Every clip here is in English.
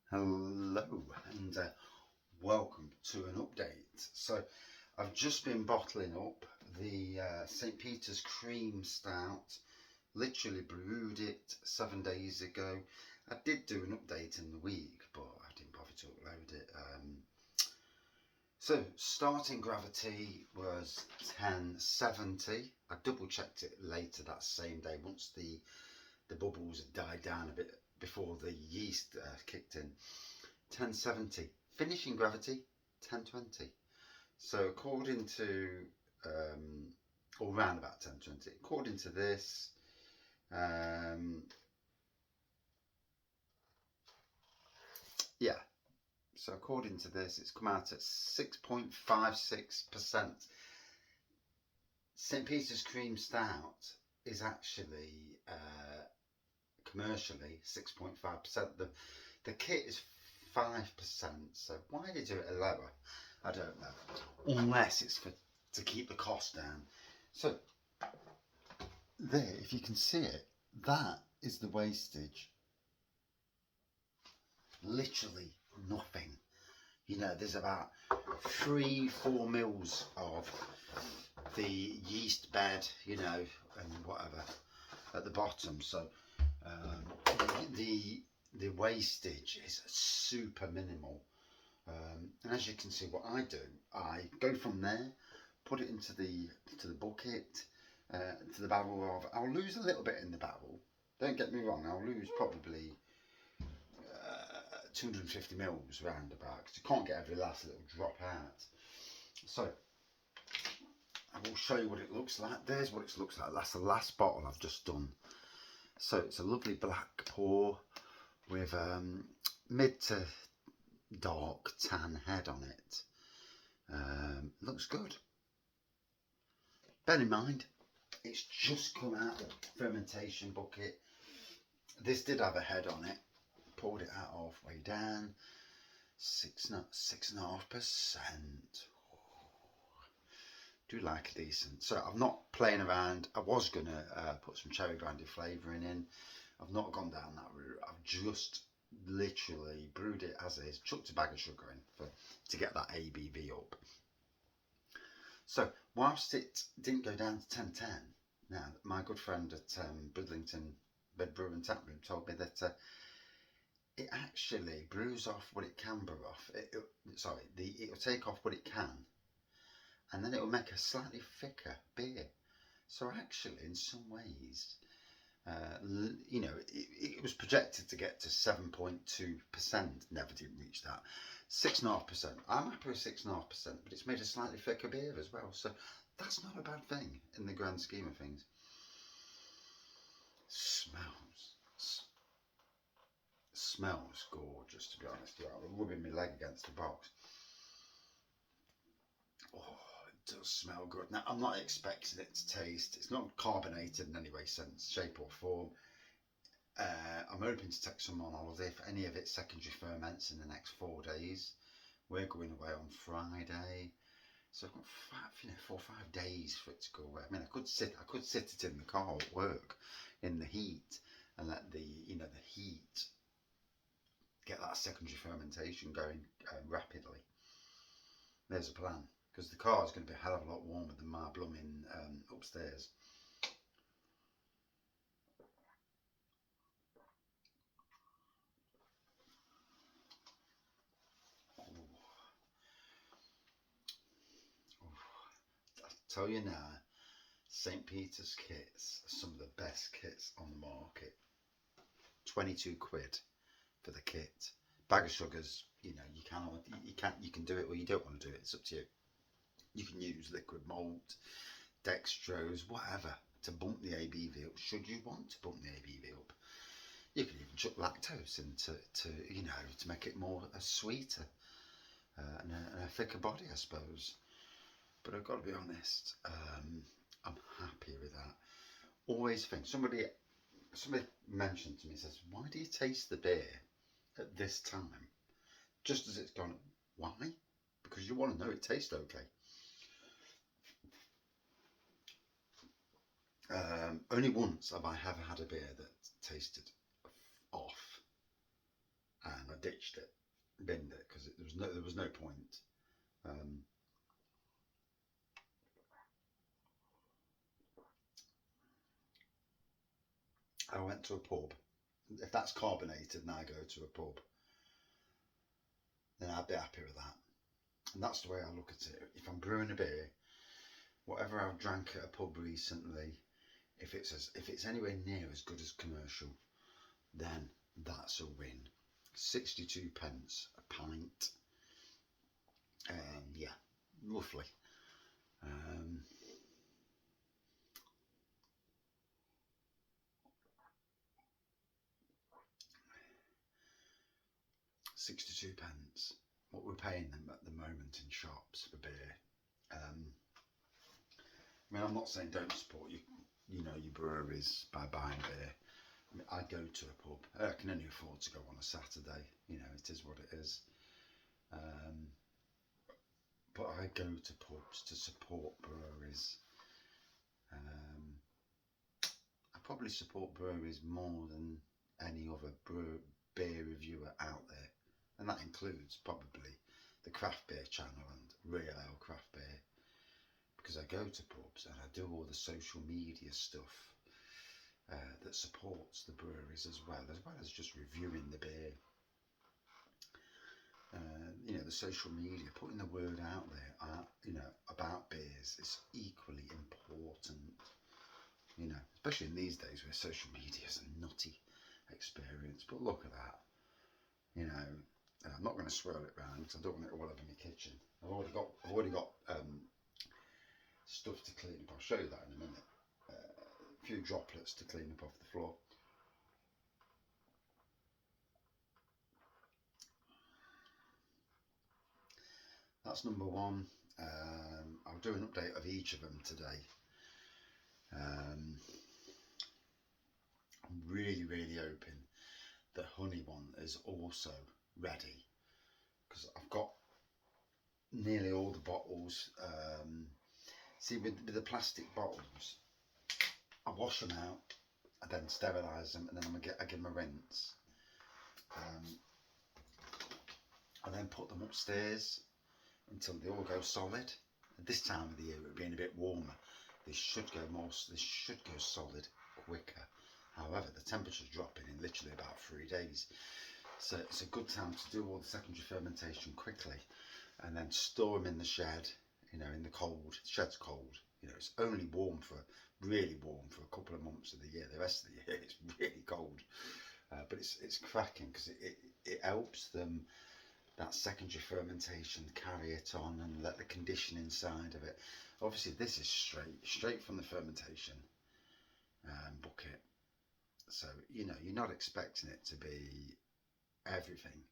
Hello and welcome to an update. So I've just been bottling up the St Peters Cream Stout. Literally brewed it 7 days ago. I did do an update in the week, but I didn't bother to upload it. So starting gravity was 1070. I double checked it later that same day once the bubbles had died down a bit before the yeast kicked in. 1070. Finishing gravity 1020. So according to or around about 1020, according to this, yeah, so according to this, it's come out at 6.56%. St Peters Cream Stout is actually commercially 6.5%. The kit is 5%, so why they do it lower, I don't know, unless it's to keep the cost down. So there, if you can see it, that is the wastage. Literally nothing. You know, there's about 3-4 mils of the yeast bed, you know, and whatever at the bottom. So the wastage is super minimal. And as you can see, what I do, I go from there, put it into the bucket, to the barrel of. I'll lose a little bit in the barrel. Don't get me wrong. I'll lose probably 250 mils roundabout because you can't get every last little drop out. So I will show you what it looks like. There's what it looks like. That's the last bottle I've just done. So it's a lovely black pour with mid to dark tan head on it. Looks good. Bear in mind, it's just come out of the fermentation bucket. This did have a head on it. Poured it out halfway down. 6.5%. Do like a decent. So I'm not playing around. I was gonna put some cherry brandy flavouring in. I've not gone down that route. I've just literally brewed it as is, chucked a bag of sugar in to get that ABV up. So whilst it didn't go down to 1010, now my good friend at Bridlington Bed Brew and Tap Room told me that it actually brews off what it can brew off. It'll take off what it can, and then it'll make a slightly thicker beer. So actually, in some ways, you know, it was projected to get to 7.2%. Never did reach that. 6.5%. I'm happy with 6.5%, but it's made a slightly thicker beer as well. So that's not a bad thing in the grand scheme of things. Smells gorgeous, to be honest. Yeah, I'm rubbing my leg against the box. Oh, it does smell good. Now, I'm not expecting it to taste. It's not carbonated in any way, sense, shape or form. I'm hoping to take some on holiday for any of its secondary ferments in the next 4 days. We're going away on Friday, so I've got 4 or 5 days for it to go away. I mean, I could sit it in the car at work in the heat and let the heat get that secondary fermentation going rapidly. There's a plan, because the car is going to be a hell of a lot warmer than my blooming upstairs. I'll tell you now, St Peters kits are some of the best kits on the market. 22 quid for the kit. Bag of sugars, you know, you can do it or you don't want to do it. It's up to you. You can use liquid malt, dextrose, whatever to bump the ABV up. Should you want to bump the ABV up, you can even chuck lactose into to make it more sweeter and a thicker body, I suppose. But I've got to be honest, I'm happy with that. Always think somebody mentioned to me, says, why do you taste the beer at this time, just as it's gone? Why? Because you want to know it tastes okay. Only once have I ever had a beer that tasted off, and I ditched it, binned it, because there was no point. I went to a pub. If that's carbonated and I go to a pub, then I'd be happy with that. And that's the way I look at it. If I'm brewing a beer, whatever I've drank at a pub recently, if it's anywhere near as good as commercial, then that's a win. 62 pence a pint. Yeah, roughly. 62 pence. What we're paying them at the moment in shops for beer. I mean, I'm not saying don't support your breweries by buying beer. I mean, I go to a pub. I can only afford to go on a Saturday. It is what it is. But I go to pubs to support breweries. I probably support breweries more than any other beer reviewer out there, and that includes probably the craft beer channel and real ale craft beer, because I go to pubs and I do all the social media stuff that supports the breweries as well as just reviewing the beer. The social media, putting the word out there, about beers is equally important. Especially in these days where social media is a nutty experience. But look at that, and I'm not going to swirl it round because I don't want it all over my kitchen. I've already got stuff to clean up. I'll show you that in a minute. A few droplets to clean up off the floor. That's number one. I'll do an update of each of them today. I'm really hoping the honey one is also ready, because I've got nearly all the bottles. See, with the plastic bottles, I wash them out, I then sterilise them, and then I give them a rinse. I then put them upstairs until they all go solid. At this time of the year, it being a bit warmer, they should go solid quicker. However, the temperature's dropping in literally about 3 days, so it's a good time to do all the secondary fermentation quickly, and then store them in the shed. In the cold. The shed's cold. It's only really warm for a couple of months of the year. The rest of the year, it's really cold. But it's cracking, because it helps them, that secondary fermentation, carry it on and let the condition inside of it. Obviously, this is straight from the fermentation bucket, so you're not expecting it to be everything.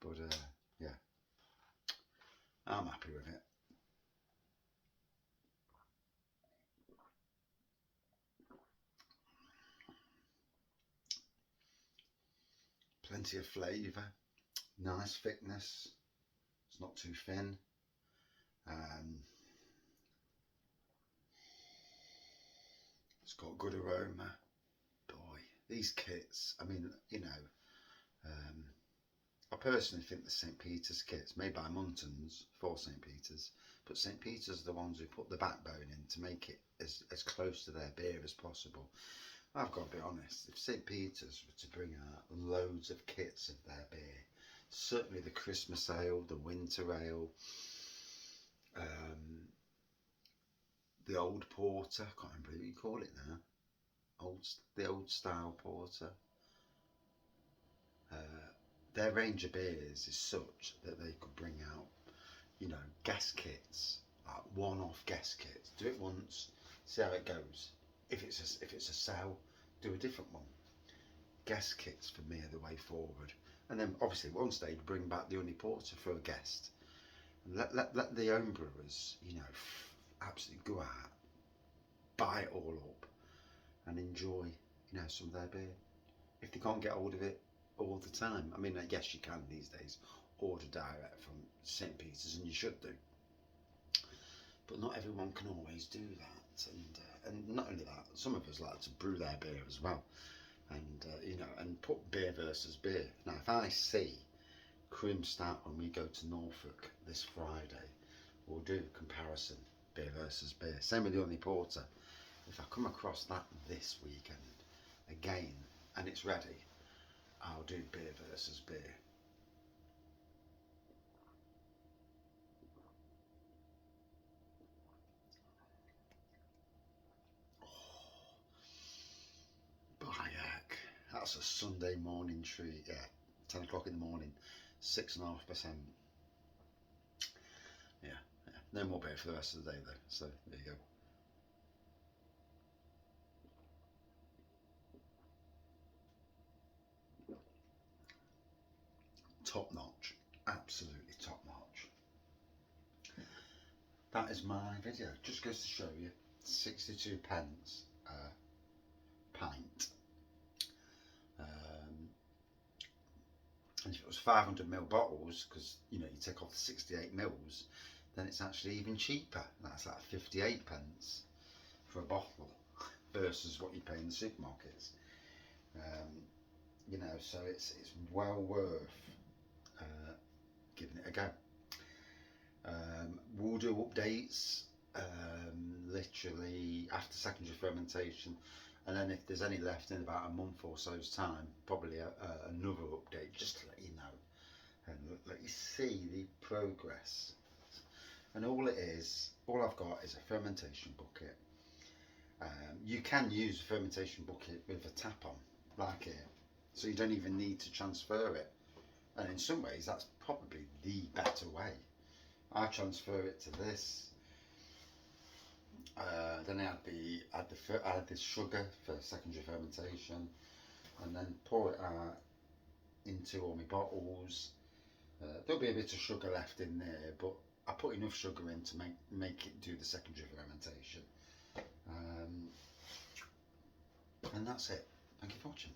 But yeah, I'm happy with it. Plenty of flavour, nice thickness, it's not too thin. It's got good aroma. Boy, these kits, I mean, I personally think the St Peters kits, made by Muntons for St Peters, but St Peters are the ones who put the backbone in to make it as close to their beer as possible. I've got to be honest, if St Peters were to bring out loads of kits of their beer, certainly the Christmas ale, the winter ale, the old porter, I can't remember what you call it now, the old style porter, their range of beers is such that they could bring out, guest kits, like one-off guest kits. Do it once, see how it goes. If it's a sell, do a different one. Guest kits for me are the way forward. And then obviously at one stage bring back the honey porter for a guest. And let the home brewers, absolutely go out, buy it all up, and enjoy, some of their beer. If they can't get hold of it all the time, I mean, I guess you can these days order direct from St Peters, and you should do. But not everyone can always do that, and not only that, some of us like to brew their beer as well, and and put beer versus beer. Now, if I see cream stout when we go to Norfolk this Friday, we'll do a comparison, beer versus beer. Same with the only porter. If I come across that this weekend again and it's ready, I'll do beer versus beer. That's a Sunday morning treat. Yeah, 10 o'clock in the morning, 6.5%. Yeah, no more beer for the rest of the day though. So there you go. Top notch, absolutely top notch. That is my video. Just goes to show you, 62 pence pint. And if it was 500ml bottles, because you know you take off the 68 mils, then it's actually even cheaper. That's like 58 pence for a bottle versus what you pay in the supermarkets. You know, so it's well worth giving it a go. We'll do updates literally after secondary fermentation, and then if there's any left in about a month or so's time, probably another update just to let you know and let you see the progress. And all I've got is a fermentation bucket. You can use a fermentation bucket with a tap on, like here, so you don't even need to transfer it. And in some ways, that's probably the better way. I transfer it to this. Then I add the sugar for secondary fermentation, and then pour it out into all my bottles. There'll be a bit of sugar left in there, but I put enough sugar in to make it do the secondary fermentation. And that's it. Thank you for watching.